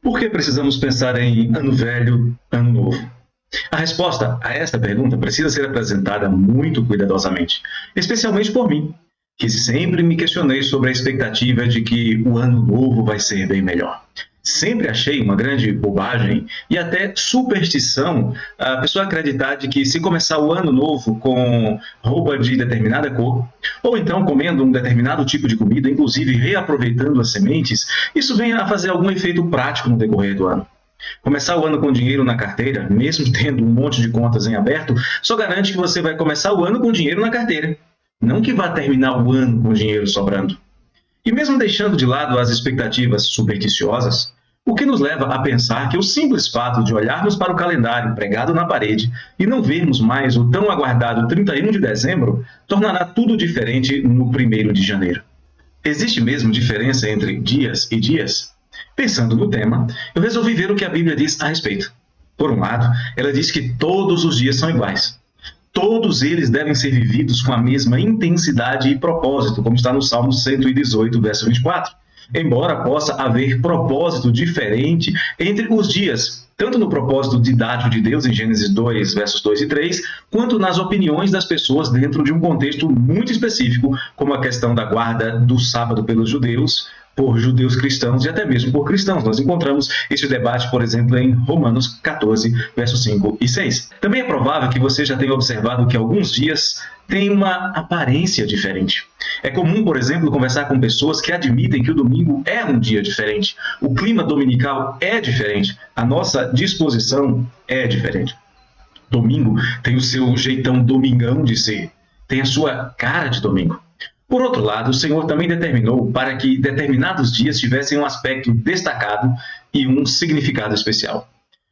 Por que precisamos pensar em ano velho, ano novo? A resposta a esta pergunta precisa ser apresentada muito cuidadosamente, especialmente por mim, que sempre me questionei sobre a expectativa de que o ano novo vai ser bem melhor. Sempre achei uma grande bobagem e até superstição a pessoa acreditar de que se começar o ano novo com roupa de determinada cor, ou então comendo um determinado tipo de comida, inclusive reaproveitando as sementes, isso venha a fazer algum efeito prático no decorrer do ano. Começar o ano com dinheiro na carteira, mesmo tendo um monte de contas em aberto, só garante que você vai começar o ano com dinheiro na carteira, não que vá terminar o ano com dinheiro sobrando. E mesmo deixando de lado as expectativas supersticiosas, o que nos leva a pensar que o simples fato de olharmos para o calendário pregado na parede e não vermos mais o tão aguardado 31 de dezembro tornará tudo diferente no 1º de janeiro. Existe mesmo diferença entre dias e dias? Pensando no tema, eu resolvi ver o que a Bíblia diz a respeito. Por um lado, ela diz que todos os dias são iguais. Todos eles devem ser vividos com a mesma intensidade e propósito, como está no Salmo 118, verso 24. Embora possa haver propósito diferente entre os dias, tanto no propósito didático de Deus, em Gênesis 2, versos 2 e 3, quanto nas opiniões das pessoas dentro de um contexto muito específico, como a questão da guarda do sábado pelos judeus, por judeus cristãos e até mesmo por cristãos. Nós encontramos esse debate, por exemplo, em Romanos 14, versos 5 e 6. Também é provável que você já tenha observado que alguns dias têm uma aparência diferente. É comum, por exemplo, conversar com pessoas que admitem que o domingo é um dia diferente, o clima dominical é diferente, a nossa disposição é diferente. Domingo tem o seu jeitão domingão de ser, tem a sua cara de domingo. Por outro lado, o Senhor também determinou para que determinados dias tivessem um aspecto destacado e um significado especial.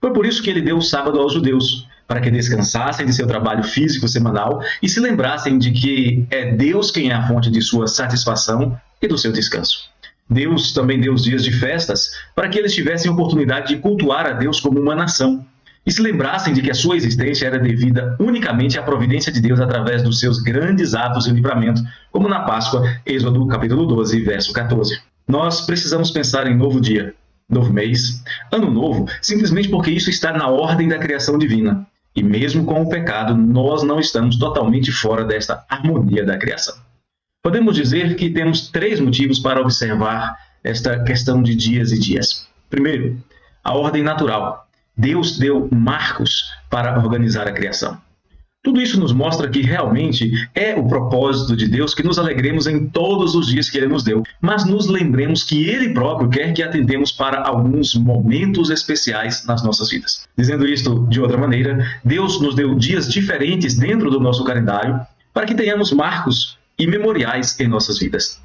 Foi por isso que ele deu o sábado aos judeus, para que descansassem de seu trabalho físico semanal e se lembrassem de que é Deus quem é a fonte de sua satisfação e do seu descanso. Deus também deu os dias de festas para que eles tivessem oportunidade de cultuar a Deus como uma nação e se lembrassem de que a sua existência era devida unicamente à providência de Deus através dos seus grandes atos de livramento, como na Páscoa, Êxodo capítulo 12, verso 14. Nós precisamos pensar em novo dia, novo mês, ano novo, simplesmente porque isso está na ordem da criação divina. E mesmo com o pecado, nós não estamos totalmente fora desta harmonia da criação. Podemos dizer que temos 3 motivos para observar esta questão de dias e dias. Primeiro, a ordem natural. Deus deu marcos para organizar a criação. Tudo isso nos mostra que realmente é o propósito de Deus que nos alegremos em todos os dias que Ele nos deu, mas nos lembremos que Ele próprio quer que atendemos para alguns momentos especiais nas nossas vidas. Dizendo isto de outra maneira, Deus nos deu dias diferentes dentro do nosso calendário para que tenhamos marcos e memoriais em nossas vidas.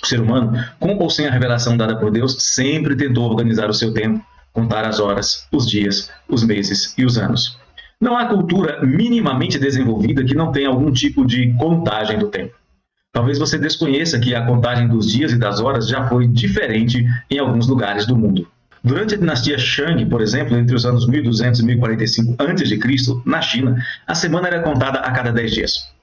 O ser humano, com ou sem a revelação dada por Deus, sempre tentou organizar o seu tempo, contar as horas, os dias, os meses e os anos. Não há cultura minimamente desenvolvida que não tenha algum tipo de contagem do tempo. Talvez você desconheça que a contagem dos dias e das horas já foi diferente em alguns lugares do mundo. Durante a dinastia Shang, por exemplo, entre os anos 1200 e 1045 a.C., na China, a semana era contada a cada 10 dias.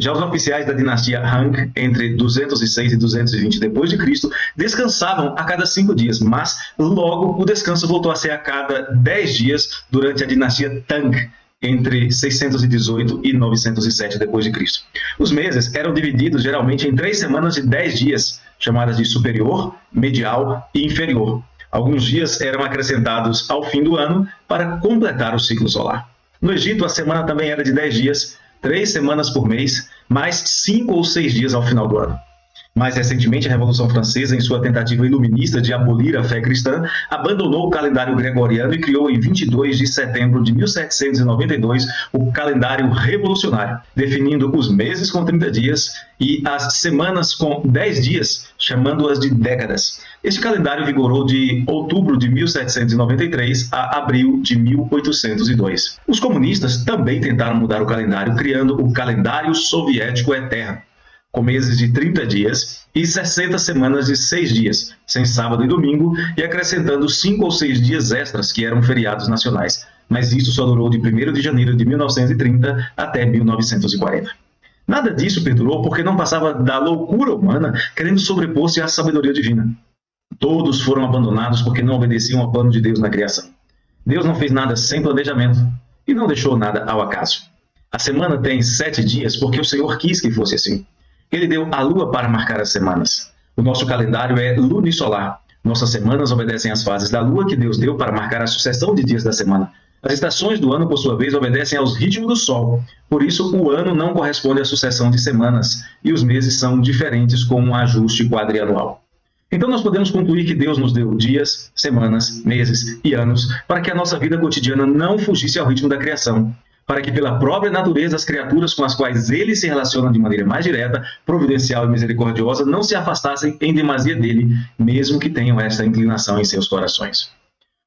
Já os oficiais da dinastia Han, entre 206 e 220 d.C., descansavam a cada 5 dias, mas logo o descanso voltou a ser a cada 10 dias durante a dinastia Tang, entre 618 e 907 d.C. Os meses eram divididos geralmente em 3 semanas de 10 dias, chamadas de superior, medial e inferior. Alguns dias eram acrescentados ao fim do ano para completar o ciclo solar. No Egito, a semana também era de 10 dias, 3 semanas por mês, mais 5 ou 6 dias ao final do ano. Mais recentemente, a Revolução Francesa, em sua tentativa iluminista de abolir a fé cristã, abandonou o calendário gregoriano e criou em 22 de setembro de 1792 o calendário revolucionário, definindo os meses com 30 dias e as semanas com 10 dias, chamando-as de décadas. Este calendário vigorou de outubro de 1793 a abril de 1802. Os comunistas também tentaram mudar o calendário, criando o calendário soviético eterno, com meses de 30 dias e 60 semanas de 6 dias, sem sábado e domingo, e acrescentando 5 ou 6 dias extras, que eram feriados nacionais. Mas isso só durou de 1º de janeiro de 1930 até 1940. Nada disso perdurou porque não passava da loucura humana querendo sobrepor-se à sabedoria divina. Todos foram abandonados porque não obedeciam ao plano de Deus na criação. Deus não fez nada sem planejamento e não deixou nada ao acaso. A semana tem 7 dias porque o Senhor quis que fosse assim. Ele deu a lua para marcar as semanas. O nosso calendário é lunisolar. Nossas semanas obedecem às fases da lua que Deus deu para marcar a sucessão de dias da semana. As estações do ano, por sua vez, obedecem aos ritmos do Sol. Por isso, o ano não corresponde à sucessão de semanas e os meses são diferentes com um ajuste quadrianual. Então, nós podemos concluir que Deus nos deu dias, semanas, meses e anos para que a nossa vida cotidiana não fugisse ao ritmo da criação, para que pela própria natureza as criaturas com as quais Ele se relaciona de maneira mais direta, providencial e misericordiosa não se afastassem em demasia dele, mesmo que tenham esta inclinação em seus corações.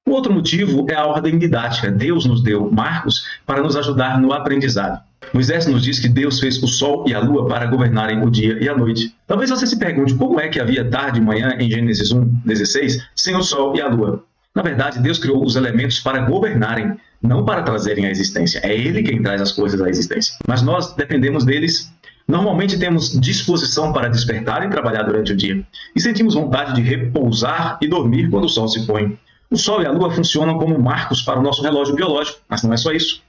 O outro motivo é a ordem didática. Deus nos deu marcos para nos ajudar no aprendizado. Moisés nos diz que Deus fez o sol e a lua para governarem o dia e a noite. Talvez você se pergunte como é que havia tarde e manhã em Gênesis 1:16 sem o sol e a lua. Na verdade, Deus criou os elementos para governarem, não para trazerem à existência. É Ele quem traz as coisas à existência. Mas nós dependemos deles. Normalmente temos disposição para despertar e trabalhar durante o dia. E sentimos vontade de repousar e dormir quando o sol se põe. O Sol e a Lua funcionam como marcos para o nosso relógio biológico, mas não é só isso.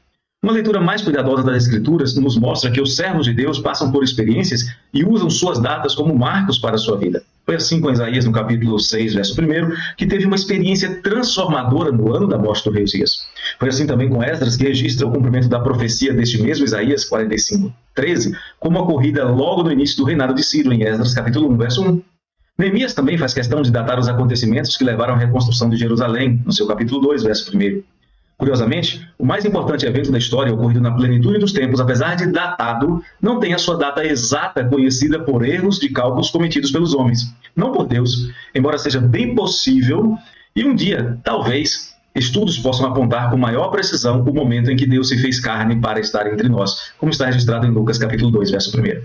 Uma leitura mais cuidadosa das Escrituras nos mostra que os servos de Deus passam por experiências e usam suas datas como marcos para a sua vida. Foi assim com Isaías, no capítulo 6, verso 1, que teve uma experiência transformadora no ano da morte do rei Uzias. Foi assim também com Esdras, que registra o cumprimento da profecia deste mesmo Isaías 45:13, como ocorrida logo no início do reinado de Ciro, em Esdras, capítulo 1, verso 1. Neemias também faz questão de datar os acontecimentos que levaram à reconstrução de Jerusalém, no seu capítulo 2, verso 1. Curiosamente, o mais importante evento da história ocorrido na plenitude dos tempos, apesar de datado, não tem a sua data exata conhecida por erros de cálculos cometidos pelos homens, não por Deus, embora seja bem possível, e um dia, talvez, estudos possam apontar com maior precisão o momento em que Deus se fez carne para estar entre nós, como está registrado em Lucas capítulo 2, verso 1.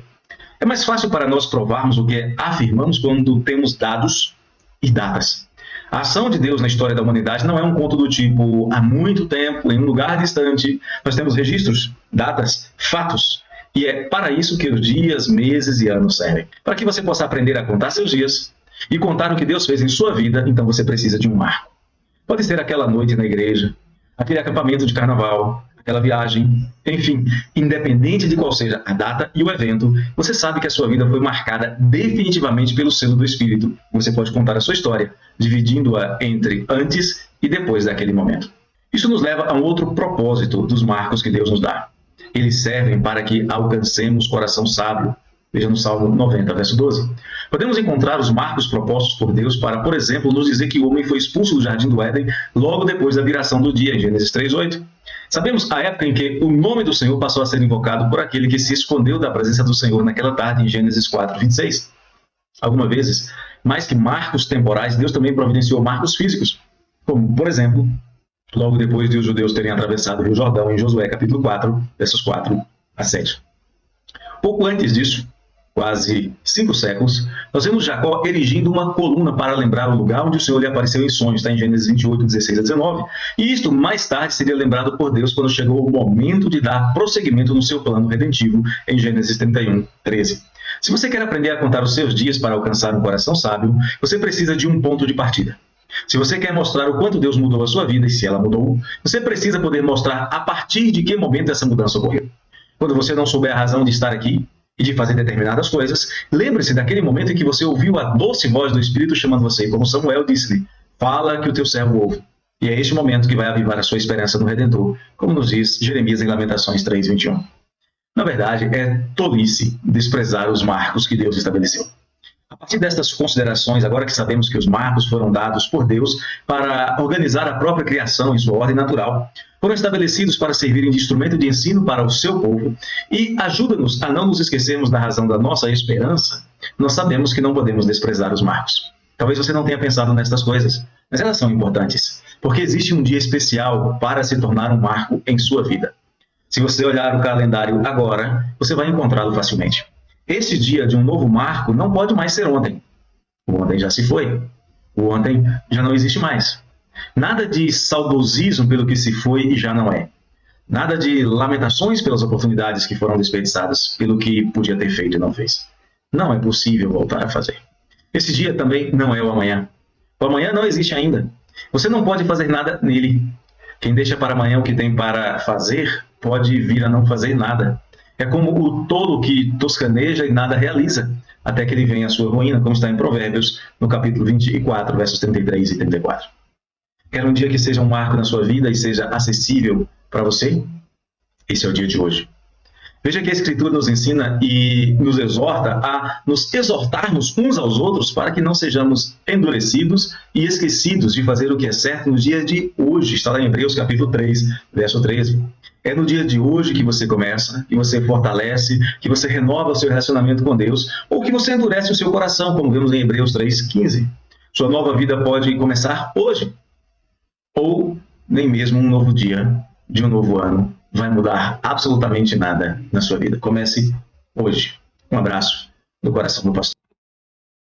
É mais fácil para nós provarmos o que afirmamos quando temos dados e datas. A ação de Deus na história da humanidade não é um conto do tipo, há muito tempo, em um lugar distante. Nós temos registros, datas, fatos. E é para isso que os dias, meses e anos servem. Para que você possa aprender a contar seus dias e contar o que Deus fez em sua vida, então você precisa de um marco. Pode ser aquela noite na igreja, aquele acampamento de carnaval, aquela viagem, enfim, independente de qual seja a data e o evento, você sabe que a sua vida foi marcada definitivamente pelo selo do Espírito. Você pode contar a sua história, dividindo-a entre antes e depois daquele momento. Isso nos leva a um outro propósito dos marcos que Deus nos dá. Eles servem para que alcancemos coração sábio. Veja no Salmo 90, verso 12. Podemos encontrar os marcos propostos por Deus para, por exemplo, nos dizer que o homem foi expulso do jardim do Éden logo depois da viração do dia, em Gênesis 3:8. Sabemos a época em que o nome do Senhor passou a ser invocado por aquele que se escondeu da presença do Senhor naquela tarde, em Gênesis 4:26. Algumas vezes, mais que marcos temporais, Deus também providenciou marcos físicos, como, por exemplo, logo depois de os judeus terem atravessado o Rio Jordão, em Josué capítulo 4, versos 4 a 7. Pouco antes disso, quase 5 séculos, nós vemos Jacó erigindo uma coluna para lembrar o lugar onde o Senhor lhe apareceu em sonhos, está em Gênesis 28, 16 a 19, e isto mais tarde seria lembrado por Deus quando chegou o momento de dar prosseguimento no seu plano redentivo, em Gênesis 31, 13. Se você quer aprender a contar os seus dias para alcançar um coração sábio, você precisa de um ponto de partida. Se você quer mostrar o quanto Deus mudou a sua vida, e se ela mudou, você precisa poder mostrar a partir de que momento essa mudança ocorreu. Quando você não souber a razão de estar aqui, e de fazer determinadas coisas, lembre-se daquele momento em que você ouviu a doce voz do Espírito chamando você, como Samuel disse-lhe, fala que o teu servo ouve. E é este momento que vai avivar a sua esperança no Redentor, como nos diz Jeremias em Lamentações 3:21. Na verdade, é tolice desprezar os marcos que Deus estabeleceu. A partir destas considerações, agora que sabemos que os marcos foram dados por Deus para organizar a própria criação em sua ordem natural, foram estabelecidos para servirem de instrumento de ensino para o seu povo e ajuda-nos a não nos esquecermos da razão da nossa esperança, nós sabemos que não podemos desprezar os marcos. Talvez você não tenha pensado nestas coisas, mas elas são importantes, porque existe um dia especial para se tornar um marco em sua vida. Se você olhar o calendário agora, você vai encontrá-lo facilmente. Este dia de um novo marco não pode mais ser ontem. O ontem já se foi. O ontem já não existe mais. Nada de saudosismo pelo que se foi e já não é. Nada de lamentações pelas oportunidades que foram desperdiçadas, pelo que podia ter feito e não fez. Não é possível voltar a fazer. Esse dia também não é o amanhã. O amanhã não existe ainda. Você não pode fazer nada nele. Quem deixa para amanhã o que tem para fazer, pode vir a não fazer nada. É como o tolo que toscaneja e nada realiza, até que ele venha à sua ruína, como está em Provérbios, no capítulo 24, versos 33 e 34. Quer um dia que seja um marco na sua vida e seja acessível para você? Esse é o dia de hoje. Veja que a Escritura nos ensina e nos exorta a nos exortarmos uns aos outros para que não sejamos endurecidos e esquecidos de fazer o que é certo no dia de hoje. Está lá em Hebreus capítulo 3, verso 13. É no dia de hoje que você começa, que você fortalece, que você renova o seu relacionamento com Deus, ou que você endurece o seu coração, como vemos em Hebreus 3,15. Sua nova vida pode começar hoje, ou nem mesmo um novo dia de um novo ano vai mudar absolutamente nada na sua vida. Comece hoje. Um abraço do coração do pastor.